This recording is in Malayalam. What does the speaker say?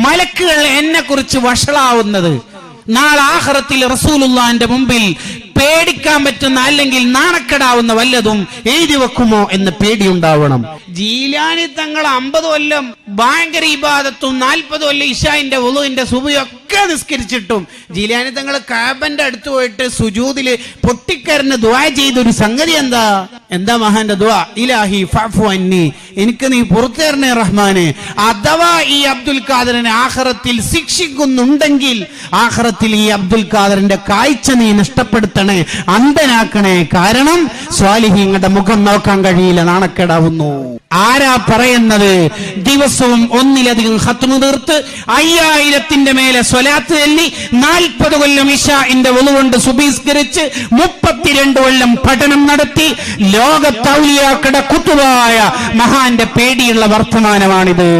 മലക്കുകൾ എന്നെ കുറിച്ച് വഷളാവുന്നത് നാളെ ആഖിറത്തിൽ റസൂലുള്ളാഹിന്റെ മുമ്പിൽ പേടിക്കാൻ പറ്റുന്ന അല്ലെങ്കിൽ നാണക്കെടാവുന്ന വല്ലതും എഴുതി വെക്കുമോ എന്ന് പേടിയുണ്ടാവണം. ജീലാനി തങ്ങൾ 50 കൊല്ലം ഭയങ്കര ഇബാദത്തും 40 കൊല്ലം ഇശാഇന്റെ വുളുവിന്റെ സുബഹിയൊക്കെ നിസ്കരിച്ചിട്ടും ജീലാനി തങ്ങൾ കഅബന്റെ അടുത്ത് പോയിട്ട് സുജൂദില് പൊട്ടിക്കരഞ്ഞ് ദുആ ചെയ്തൊരു സംഗതി എന്താ മഹാന്റെ ദുആ? ഇലാഹി ഫഅഫു അന്നി, എനിക്ക് നീ പുറത്തു തരണേ റഹ്മാനെ. അഥവാ ഈ അബ്ദുൽ ഖാദറിനെ ആഖിറത്തിൽ ശിക്ഷിക്കുന്നുണ്ടെങ്കിൽ ആഖിറത്തിൽ ഈ അബ്ദുൽ ഖാദറിന്റെ കാഴ്ച നീ നഷ്ടപ്പെടുത്തണേ, അന്ധനാക്കണേ. കാരണം സ്വാലിഹീങ്ങളുടെ മുഖം നോക്കാൻ കഴിയില്ല, നാണക്കേടാവുന്നു. ആരാ പറയുന്നത്? ദിവസവും ഒന്നിലധികം ഖത്മ് തീർത്ത് 5000ന്റെ മേലെ സ്വലാത്ത് ചൊല്ലി 40 കൊല്ലം ഇശാഇന്റെ വുളു കൊണ്ട് സുബഹിസ്കരിച്ച് 32 കൊല്ലം പഠനം നടത്തി ലോകത്തൗലിയാക്കളുടെ കുതുബായ മഹാന്റെ പേടിയുള്ള വർത്തമാനമാണിത്.